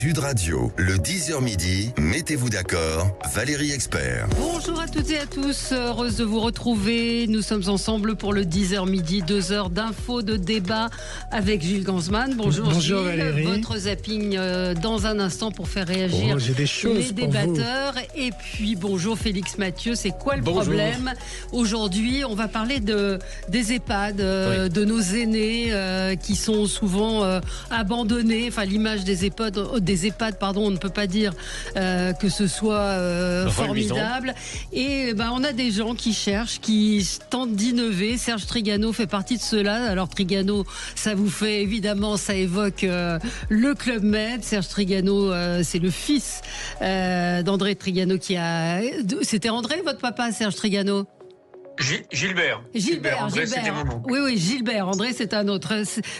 Sud Radio, le 10h midi, mettez-vous d'accord, Valérie Expert. Bonjour à toutes et à tous, heureuse de vous retrouver. Nous sommes ensemble pour le 10h midi, 2 heures d'infos, de débat avec Gilles Gansman. Bonjour Gilles, Valérie. Votre zapping dans un instant pour faire réagir j'ai des choses les pour débatteurs. Et puis bonjour Félix Mathieu, c'est quoi le problème aujourd'hui? On va parler des EHPAD, de nos aînés qui sont souvent abandonnés. Enfin, l'image des EHPAD, on ne peut pas dire que ce soit formidable. Et on a des gens qui cherchent, qui tentent d'innover. Serge Trigano fait partie de ceux-là. Alors Trigano, ça vous fait évidemment, ça évoque le Club Med. Serge Trigano, c'est le fils d'André Trigano qui a... C'était André, votre papa, Serge Trigano? Gilbert. André, c'était mon oncle. Oui, Gilbert. André, c'est un autre.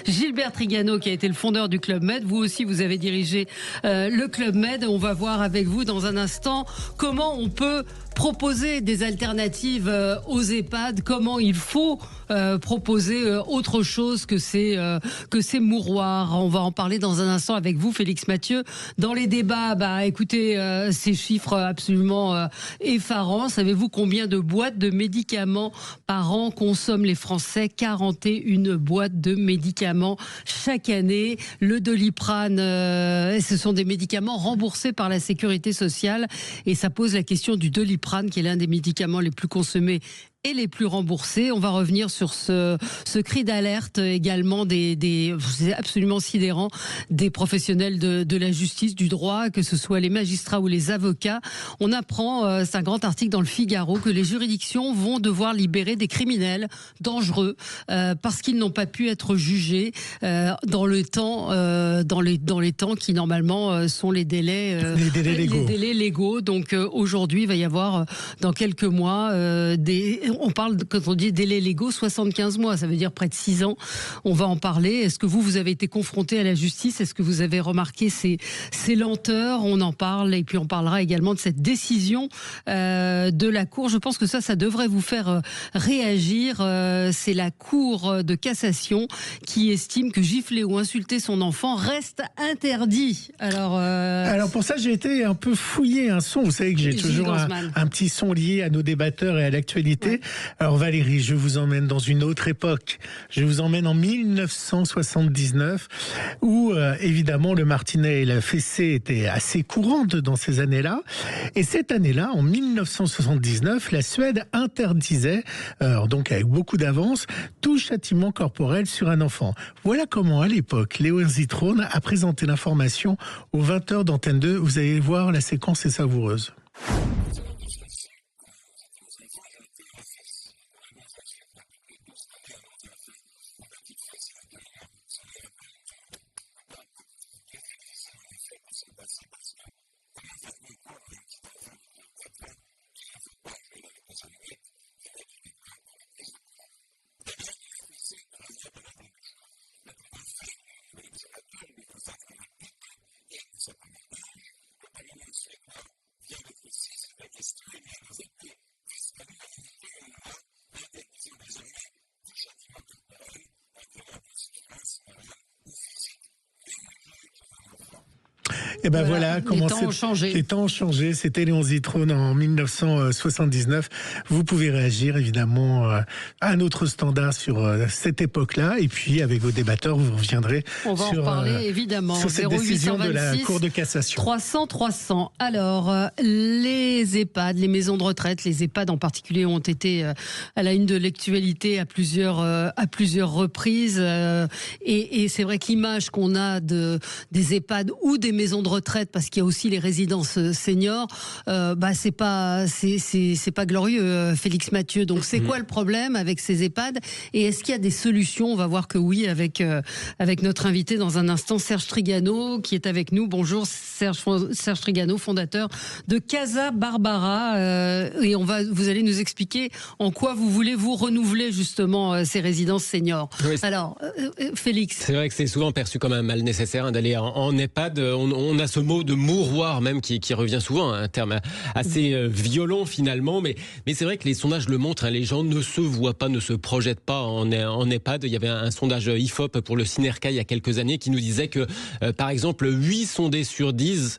Gilbert Trigano, qui a été le fondeur du Club Med. Vous aussi, vous avez dirigé le Club Med. On va voir avec vous dans un instant comment on peut proposer des alternatives aux EHPAD, comment il faut proposer autre chose que ces mouroirs. On va en parler dans un instant avec vous, Félix Mathieu. Dans les débats, écoutez, ces chiffres absolument effarants. Savez-vous combien de boîtes de médicaments par an consomment les Français? 41 boîtes de médicaments chaque année. Le Doliprane, ce sont des médicaments remboursés par la Sécurité sociale et ça pose la question du Doliprane, qui est l'un des médicaments les plus consommés et les plus remboursés. On va revenir sur ce cri d'alerte également c'est absolument sidérant, des professionnels de la justice, du droit, que ce soit les magistrats ou les avocats. On apprend, c'est un grand article dans le Figaro, que les juridictions vont devoir libérer des criminels dangereux parce qu'ils n'ont pas pu être jugés dans les temps qui normalement sont les délais légaux. Donc aujourd'hui, il va y avoir dans quelques mois on parle, quand on dit délais légaux, 75 mois, ça veut dire près de 6 ans. On va en parler. Est-ce que vous avez été confronté à la justice? Est-ce que vous avez remarqué ces lenteurs? On en parle, et puis on parlera également de cette décision de la Cour. Je pense que ça devrait vous faire réagir. C'est la Cour de cassation qui estime que gifler ou insulter son enfant reste interdit. Alors pour ça, j'ai été un peu fouiller un son. Vous savez que j'ai toujours un petit son lié à nos débatteurs et à l'actualité. Ouais. Alors Valérie, je vous emmène dans une autre époque. Je vous emmène en 1979, où évidemment le martinet et la fessée étaient assez courantes dans ces années-là. Et cette année-là, en 1979, la Suède interdisait, donc avec beaucoup d'avance, tout châtiment corporel sur un enfant. Voilà comment, à l'époque, Léon Zitrone a présenté l'information aux 20h d'Antenne 2. Vous allez voir, la séquence est savoureuse. Et voilà comment les temps ont changé. C'était Léon Zitrone en 1979. Vous pouvez réagir évidemment à un autre standard sur cette époque-là. Et puis avec vos débatteurs, vous reviendrez en parler évidemment sur cette décision de la Cour de cassation. 300. Alors les EHPAD, les maisons de retraite, les EHPAD en particulier ont été à la une de l'actualité à plusieurs reprises. Et c'est vrai que l'image qu'on a des EHPAD ou des maisons de retraite, parce qu'il y a aussi les résidences seniors, c'est pas glorieux, Félix Mathieu. Donc c'est quoi le problème avec ces EHPAD et est-ce qu'il y a des solutions? On va voir que oui avec notre invité dans un instant, Serge Trigano, qui est avec nous. Bonjour Serge Trigano, fondateur de Casa Barbara, et vous allez nous expliquer en quoi vous voulez vous renouveler justement ces résidences seniors. Oui. Alors Félix, c'est vrai que c'est souvent perçu comme un mal nécessaire d'aller en EHPAD. On a ce mot de mouroir même qui revient souvent, un terme assez violent finalement, mais c'est vrai que les sondages le montrent, les gens ne se voient pas, ne se projettent pas en EHPAD. Il y avait un sondage IFOP pour le Synerca il y a quelques années qui nous disait que, par exemple, 8 sondés sur 10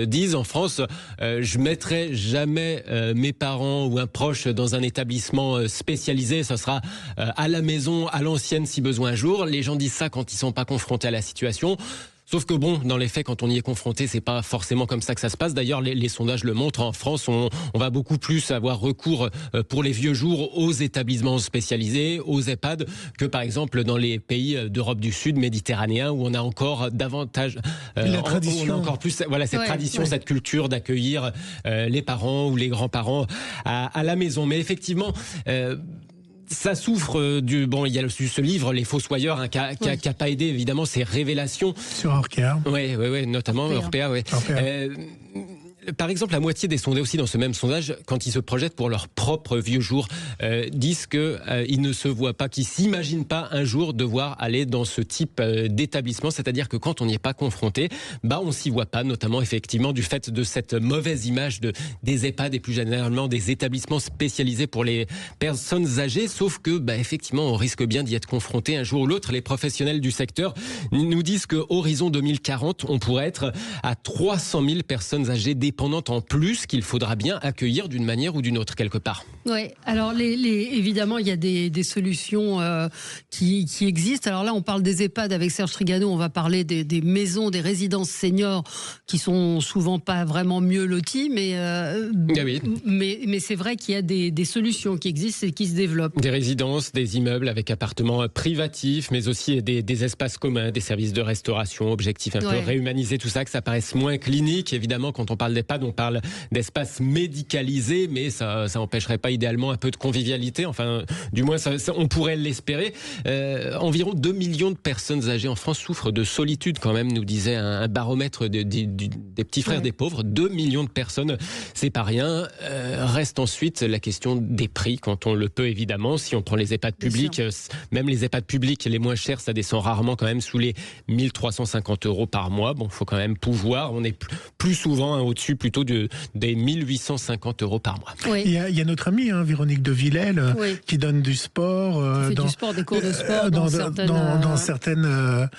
disent en France je mettrai jamais mes parents ou un proche dans un établissement spécialisé, ça sera à la maison, à l'ancienne si besoin un jour. Les gens disent ça quand ils sont pas confrontés à la situation. Sauf que bon, dans les faits, quand on y est confronté, c'est pas forcément comme ça que ça se passe. D'ailleurs, les sondages le montrent. En France, on va beaucoup plus avoir recours pour les vieux jours aux établissements spécialisés, aux EHPAD, que par exemple dans les pays d'Europe du Sud, méditerranéens, où on a encore davantage, la tradition. On a encore plus, voilà, cette tradition, cette culture d'accueillir les parents ou les grands-parents à la maison. Mais effectivement. Ça souffre il y a ce livre, Les Fossoyeurs, qui a pas aidé évidemment ces révélations. Sur Orpea. Oui, notamment Orpea, oui. Par exemple, la moitié des sondés aussi dans ce même sondage, quand ils se projettent pour leur propre vieux jour, disent qu'ils ne se voient pas, qu'ils s'imaginent pas un jour devoir aller dans ce type d'établissement. C'est-à-dire que quand on n'y est pas confronté, on s'y voit pas, notamment effectivement du fait de cette mauvaise image des EHPAD et plus généralement des établissements spécialisés pour les personnes âgées. Sauf que, effectivement, on risque bien d'y être confronté un jour ou l'autre. Les professionnels du secteur nous disent qu'à horizon 2040, on pourrait être à 300 000 personnes âgées dépendantes en plus qu'il faudra bien accueillir d'une manière ou d'une autre quelque part. Oui, alors évidemment il y a des solutions qui existent. Alors là on parle des EHPAD avec Serge Trigano, on va parler des maisons, des résidences seniors qui sont souvent pas vraiment mieux loties, mais c'est vrai qu'il y a des solutions qui existent et qui se développent. Des résidences, des immeubles avec appartements privatifs, mais aussi des espaces communs, des services de restauration, objectifs un peu réhumanisés, tout ça, que ça paraisse moins clinique. Évidemment, quand on parle d'EHPAD, on parle d'espaces médicalisés, mais ça n'empêcherait pas idéalement un peu de convivialité. Enfin, du moins, on pourrait l'espérer. Environ 2 millions de personnes âgées en France souffrent de solitude, quand même, nous disait un baromètre des petits frères des pauvres. 2 millions de personnes, c'est pas rien. Reste ensuite la question des prix, quand on le peut, évidemment. Si on prend les EHPAD publics, même les EHPAD publics les moins chers, ça descend rarement quand même sous les 1 350 € par mois. Bon, il faut quand même pouvoir. On est plus souvent au-dessus plutôt des 1 850 € par mois. Oui. Il y a notre amie, Véronique de Villèle, qui donne du sport. Du sport, des cours de sport dans certaines...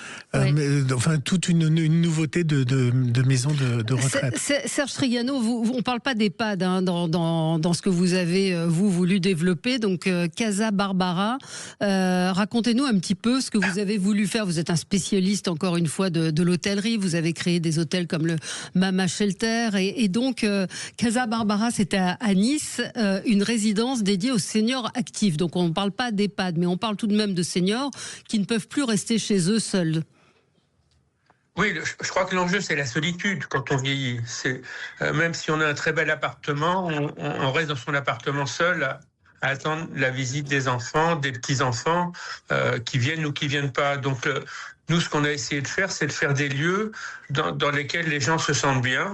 toute une nouveauté de maisons de retraite. Serge Trigano, on ne parle pas d'EHPAD dans ce que vous avez voulu développer, donc Casa Barbara. Racontez-nous un petit peu ce que vous avez voulu faire. Vous êtes un spécialiste, encore une fois, de l'hôtellerie. Vous avez créé des hôtels comme le Mama Shelter. Et donc, Casa Barbara, c'est à Nice, une résidence dédiée aux seniors actifs. Donc, on ne parle pas d'EHPAD, mais on parle tout de même de seniors qui ne peuvent plus rester chez eux seuls. Oui, je crois que l'enjeu, c'est la solitude quand on vieillit. Même si on a un très bel appartement, on reste dans son appartement seul à attendre la visite des enfants, des petits-enfants qui viennent ou qui viennent pas. Donc, nous, ce qu'on a essayé de faire, c'est de faire des lieux dans lesquels les gens se sentent bien.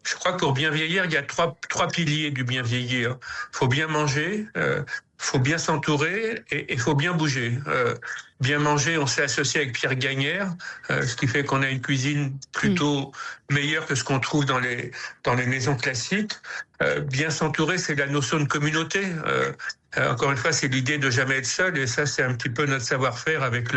Je crois que pour bien vieillir, il y a trois piliers du bien vieillir. Il faut bien manger, faut bien s'entourer et il faut bien bouger. Bien manger, on s'est associé avec Pierre Gagnère, ce qui fait qu'on a une cuisine plutôt meilleure que ce qu'on trouve dans les maisons classiques. Bien s'entourer, c'est la notion de communauté. Encore une fois, c'est l'idée de jamais être seul, et ça, c'est un petit peu notre savoir-faire avec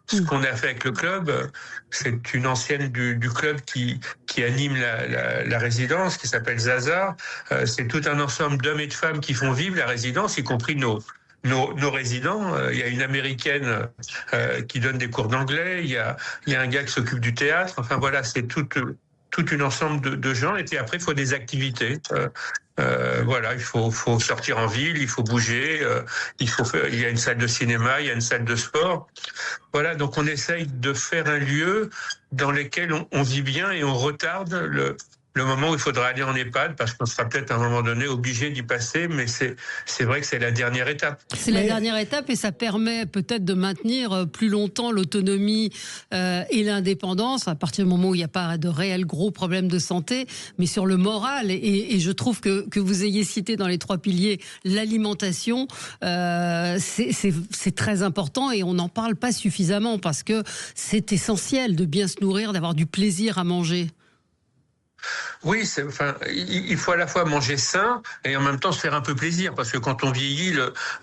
ce qu'on a fait avec le club. C'est une ancienne du club qui anime la résidence, qui s'appelle Zaza. C'est tout un ensemble d'hommes et de femmes qui font vivre la résidence, y compris nos résidents. Il y a une Américaine qui donne des cours d'anglais, il y a un gars qui s'occupe du théâtre. Enfin voilà, c'est tout un ensemble de gens. Et puis après, il faut des activités. Il faut sortir en ville, il faut bouger, il y a une salle de cinéma, il y a une salle de sport. Voilà, donc on essaye de faire un lieu dans lequel on vit bien et on retarde le moment où il faudra aller en EHPAD, parce qu'on sera peut-être à un moment donné obligé d'y passer, mais c'est vrai que c'est la dernière étape. C'est la dernière étape et ça permet peut-être de maintenir plus longtemps l'autonomie et l'indépendance à partir du moment où il n'y a pas de réels gros problèmes de santé, mais sur le moral. Et je trouve que vous ayez cité dans les 3 piliers l'alimentation, c'est très important et on n'en parle pas suffisamment parce que c'est essentiel de bien se nourrir, d'avoir du plaisir à manger. Oui, il faut à la fois manger sain et en même temps se faire un peu plaisir, parce que quand on vieillit,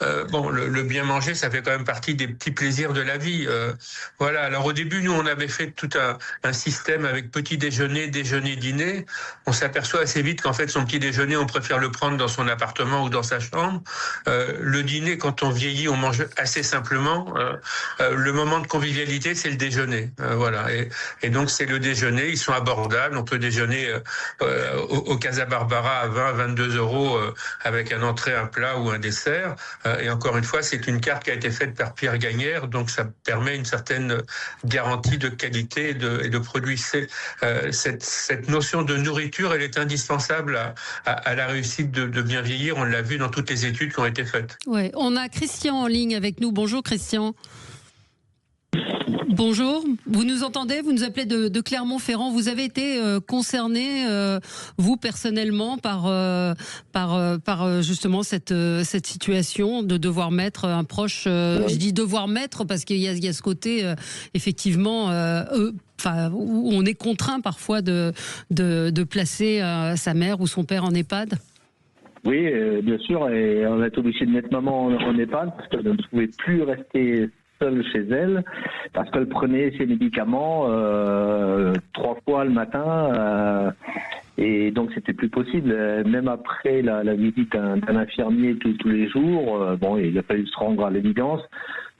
le bien manger, ça fait quand même partie des petits plaisirs de la vie. Voilà. Alors au début, nous, on avait fait tout un système avec petit déjeuner, dîner. On s'aperçoit assez vite qu'en fait, son petit déjeuner, on préfère le prendre dans son appartement ou dans sa chambre. Le dîner, quand on vieillit, on mange assez simplement. Le moment de convivialité, c'est le déjeuner. Voilà. Et donc, c'est le déjeuner. Ils sont abordables. On peut déjeuner au Casa Barbara à 20-22 euros avec un entrée, un plat ou un dessert. Et encore une fois, c'est une carte qui a été faite par Pierre Gagnère, donc ça permet une certaine garantie de qualité et de produit. Cette notion de nourriture, elle est indispensable à la réussite de bien vieillir. On l'a vu dans toutes les études qui ont été faites. Ouais, on a Christian en ligne avec nous. Bonjour Christian. Bonjour, vous nous entendez? Vous nous appelez de Clermont-Ferrand. Vous avez été concerné, vous personnellement, par justement cette situation de devoir mettre un proche. Oui. Je dis devoir mettre parce qu'il y a ce côté effectivement. Où on est contraint parfois de placer sa mère ou son père en EHPAD. Oui, bien sûr, et on a été obligé de mettre maman en EHPAD parce qu'elle ne pouvait plus rester seule chez elle, parce qu'elle prenait ses médicaments 3 fois le matin, et donc c'était plus possible. Même après la visite d'un infirmier tous les jours, il a fallu se rendre à l'évidence.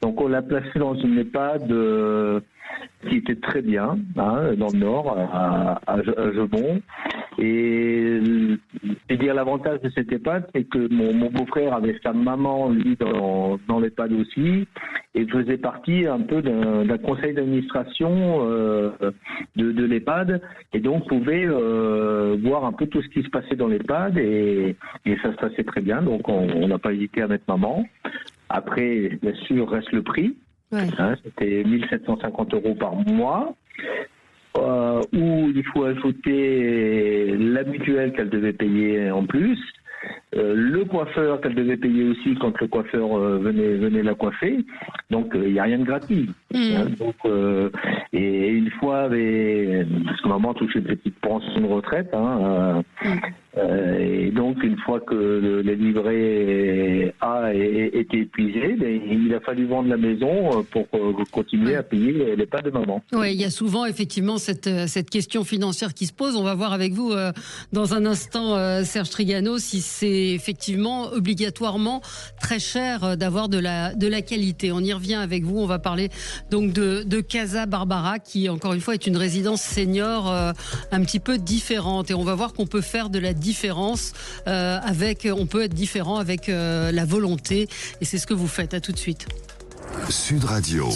Donc on l'a placée dans une EHPAD qui était très bien, dans le Nord, à Jeubon. Et dire l'avantage de cette EHPAD, c'est que mon beau-frère avait sa maman, lui, dans l'EHPAD aussi, et faisait partie un peu d'un conseil d'administration de l'EHPAD, et donc pouvait voir un peu tout ce qui se passait dans l'EHPAD, et ça se passait très bien, donc on n'a pas hésité à mettre maman. Après, bien sûr, reste le prix. Ouais. C'était 1 750 € par mois, où il faut ajouter la mutuelle qu'elle devait payer en plus, le coiffeur qu'elle devait payer aussi quand le coiffeur venait la coiffer. Donc il n'y a rien de gratuit. Donc, et une fois, parce que maman touchait une petite pension de retraite, et donc une fois que les livrets A étaient épuisés, il a fallu vendre la maison pour continuer à payer l'EHPAD de maman. Oui, il y a souvent effectivement cette question financière qui se pose. On va voir avec vous dans un instant, Serge Trigano, si c'est effectivement obligatoirement très cher d'avoir de la qualité. On y revient avec vous. On va parler donc de Casa Barbara, qui encore une fois est une résidence senior un petit peu différente, et on va voir qu'on peut faire de la différence on peut être différent avec la volonté, et c'est ce que vous faites. À tout de suite. Sud Radio.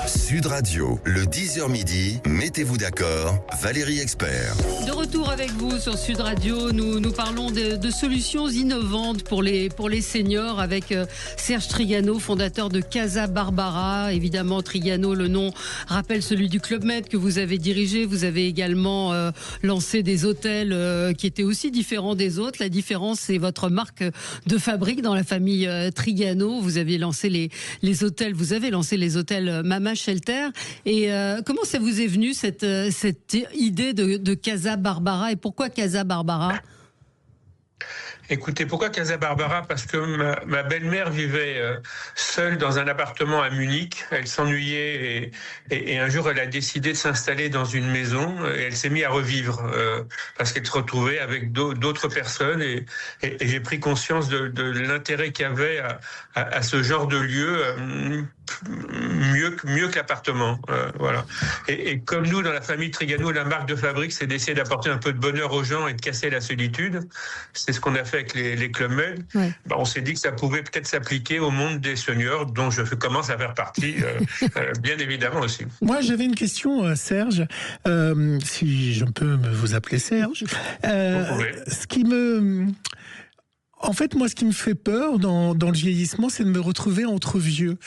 Sud Radio, le 10h midi, mettez-vous d'accord, Valérie Expert. De retour avec vous sur Sud Radio, nous parlons de solutions innovantes pour les seniors avec Serge Trigano, fondateur de Casa Barbara. Évidemment, Trigano, le nom rappelle celui du Club Med que vous avez dirigé. Vous avez également lancé des hôtels qui étaient aussi différents des autres. La différence, c'est votre marque de fabrique dans la famille Trigano. Vous avez lancé les hôtels, les hôtels Mama Shelter. Et comment ça vous est venu cette idée de Casa Barbara, et pourquoi Casa Barbara? Écoutez, pourquoi Casa Barbara? Parce que ma belle-mère vivait seule dans un appartement à Munich. Elle s'ennuyait et un jour elle a décidé de s'installer dans une maison, et elle s'est mise à revivre parce qu'elle se retrouvait avec d'autres personnes, et j'ai pris conscience de l'intérêt qu'il y avait à ce genre de lieu. mieux que l'appartement. Voilà. Et comme nous, dans la famille Trigano, la marque de fabrique, c'est d'essayer d'apporter un peu de bonheur aux gens et de casser la solitude. C'est ce qu'on a fait avec les Club Med. Ouais. On s'est dit que ça pouvait peut-être s'appliquer au monde des seniors, dont je commence à faire partie, bien évidemment aussi. Moi, j'avais une question, Serge, si je peux vous appeler Serge. En fait, moi, ce qui me fait peur dans le vieillissement, c'est de me retrouver entre vieux.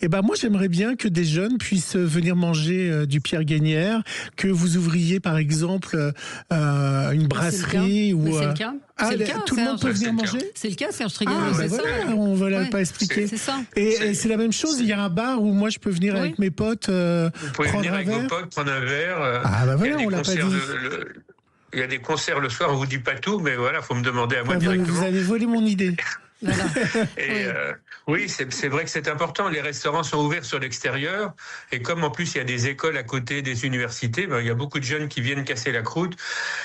Et moi, j'aimerais bien que des jeunes puissent venir manger du Pierre Gagnaire, que vous ouvriez, par exemple, une brasserie ou. C'est le cas. Tout le monde peut venir manger. C'est le cas, Serge Trigano. C'est ça. On ne pas expliquer. C'est ça. Et c'est la même chose. Il y a un bar où moi, je peux venir avec mes potes. Vous pouvez venir avec vos potes, prendre un verre. Voilà, on l'a pas dit. Il y a des concerts le soir, on vous dit pas tout, mais voilà, faut me demander à moi directement. Vous avez volé mon idée. Voilà. Et oui, c'est vrai que c'est important. Les restaurants sont ouverts sur l'extérieur, et comme en plus il y a des écoles à côté des universités, il y a beaucoup de jeunes qui viennent casser la croûte.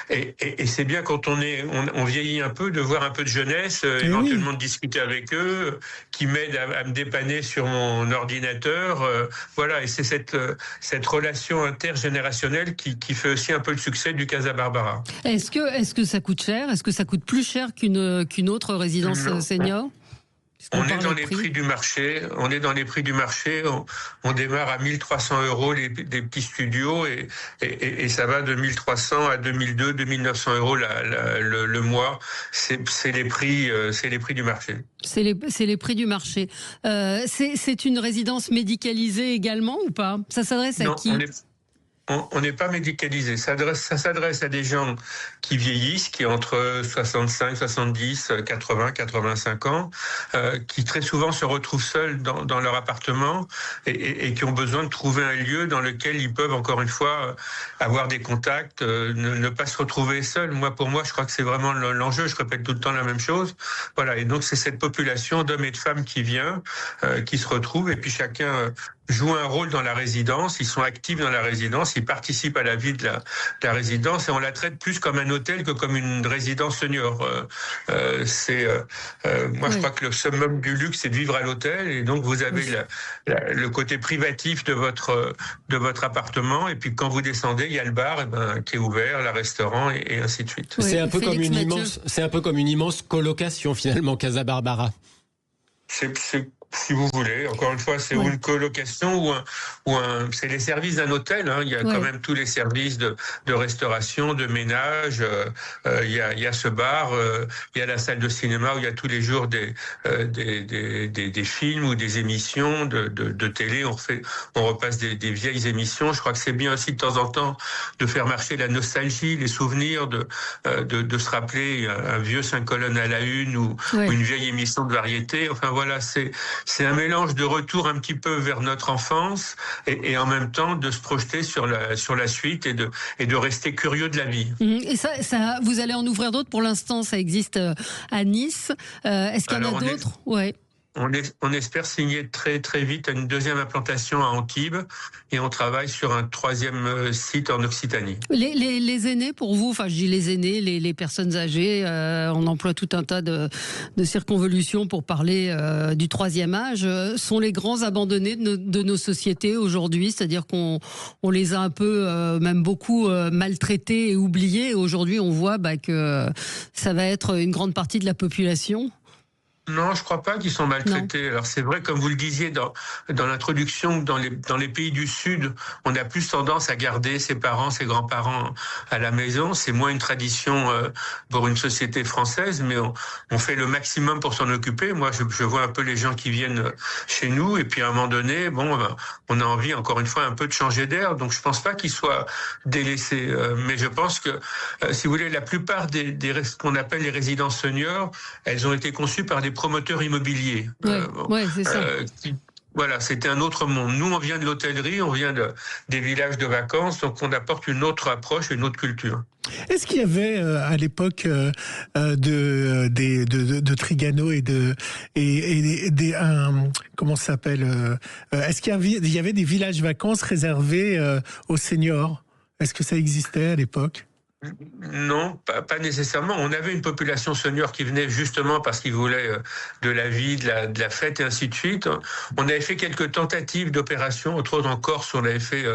Et c'est bien quand on vieillit un peu, de voir un peu de jeunesse, éventuellement de discuter avec eux, qui m'aident à me dépanner sur mon ordinateur. Voilà, et c'est cette relation intergénérationnelle qui fait aussi un peu le succès du Casa Barbara. Est-ce que ça coûte cher ? Est-ce que ça coûte plus cher qu'une autre résidence senior ? On est dans les prix du marché. On démarre à 1 300 € des petits studios et ça va de 1 300 à 2 200, 2 900 € le mois. C'est les prix du marché. C'est les prix du marché. C'est une résidence médicalisée également ou pas ? Ça s'adresse à qui ? On n'est pas médicalisé. Ça s'adresse à des gens qui vieillissent, qui ont entre 65, 70, 80, 85 ans, qui très souvent se retrouvent seuls dans leur appartement et qui ont besoin de trouver un lieu dans lequel ils peuvent, encore une fois, avoir des contacts, ne pas se retrouver seuls. Pour moi, je crois que c'est vraiment l'enjeu. Je répète tout le temps la même chose. Voilà. Et donc, c'est cette population d'hommes et de femmes qui vient, qui se retrouve, et puis chacun jouent un rôle dans la résidence, ils sont actifs dans la résidence, ils participent à la vie de la résidence, et on la traite plus comme un hôtel que comme une résidence senior. Moi, je crois que le summum du luxe, c'est de vivre à l'hôtel, et donc vous avez le côté privatif de votre appartement, et puis quand vous descendez, il y a le bar qui est ouvert, le restaurant, et ainsi de suite. C'est un peu comme une immense colocation finalement, Casa Barbara. Si vous voulez, encore une fois, c'est une colocation ou c'est les services d'un hôtel. Il y a quand même tous les services de restauration, de ménage. Il y a ce bar, il y a la salle de cinéma où il y a tous les jours des films ou des émissions de télé. On repasse des vieilles émissions. Je crois que c'est bien aussi de temps en temps de faire marcher la nostalgie, les souvenirs, de se rappeler un vieux 5 colonnes à la une ou une vieille émission de variété. Enfin voilà, c'est un mélange de retour un petit peu vers notre enfance et en même temps de se projeter sur la suite et de rester curieux de la vie. Et ça, vous allez en ouvrir d'autres. Pour l'instant, ça existe à Nice. Est-ce qu'il y en a d'autres ? On espère signer très très vite une deuxième implantation à Antibes et on travaille sur un troisième site en Occitanie. Les aînés pour vous, enfin je dis les aînés, les personnes âgées, on emploie tout un tas de circonvolutions pour parler du troisième âge, sont les grands abandonnés de nos sociétés aujourd'hui, c'est-à-dire qu'on les a un peu, même beaucoup maltraités et oubliés. Aujourd'hui on voit que ça va être une grande partie de la population. Non, je crois pas qu'ils sont maltraités. Alors c'est vrai, comme vous le disiez dans l'introduction, dans les pays du Sud, on a plus tendance à garder ses parents, ses grands-parents à la maison. C'est moins une tradition pour une société française, mais on fait le maximum pour s'en occuper. Moi, je vois un peu les gens qui viennent chez nous, et puis à un moment donné, on a envie, encore une fois, un peu de changer d'air. Donc je pense pas qu'ils soient délaissés. Mais je pense que, si vous voulez, la plupart des ce qu'on appelle les résidences seniors, elles ont été conçues par des promoteurs immobiliers. C'est ça. Voilà, c'était un autre monde. Nous, on vient de l'hôtellerie, on vient des villages de vacances, donc on apporte une autre approche, une autre culture. Est-ce qu'il y avait à l'époque de Trigano comment ça s'appelle est-ce qu'il y avait des villages vacances réservés aux seniors ? Est-ce que ça existait à l'époque ? Non, pas nécessairement. On avait une population senior qui venait justement parce qu'ils voulaient de la vie, de la fête et ainsi de suite. On avait fait quelques tentatives d'opérations, entre autres en Corse, on avait fait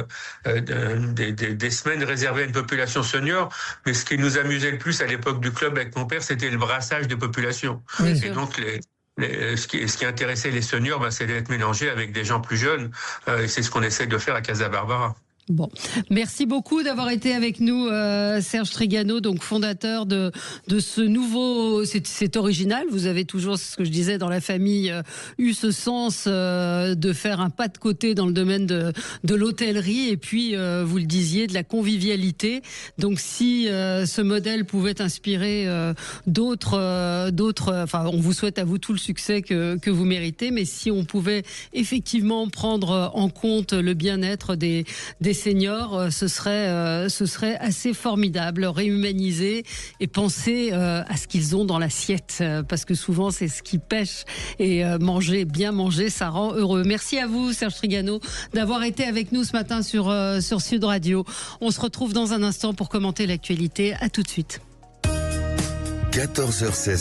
des semaines réservées à une population senior. Mais ce qui nous amusait le plus à l'époque du club avec mon père, c'était le brassage des populations. Oui, et donc ce qui intéressait les seniors, c'est d'être mélangés avec des gens plus jeunes. Et c'est ce qu'on essaie de faire à Casa Barbara. Bon, merci beaucoup d'avoir été avec nous, Serge Trigano, donc fondateur de ce nouveau. C'est original. Vous avez toujours, ce que je disais, dans la famille, eu ce sens de faire un pas de côté dans le domaine de l'hôtellerie et puis vous le disiez, de la convivialité. Donc si ce modèle pouvait inspirer d'autres, enfin, on vous souhaite à vous tout le succès que vous méritez. Mais si on pouvait effectivement prendre en compte le bien-être des seniors, ce serait assez formidable, réhumaniser et penser à ce qu'ils ont dans l'assiette, parce que souvent c'est ce qui pêche et bien manger, ça rend heureux. Merci à vous, Serge Trigano, d'avoir été avec nous ce matin sur Sud Radio. On se retrouve dans un instant pour commenter l'actualité. À tout de suite. 14h16.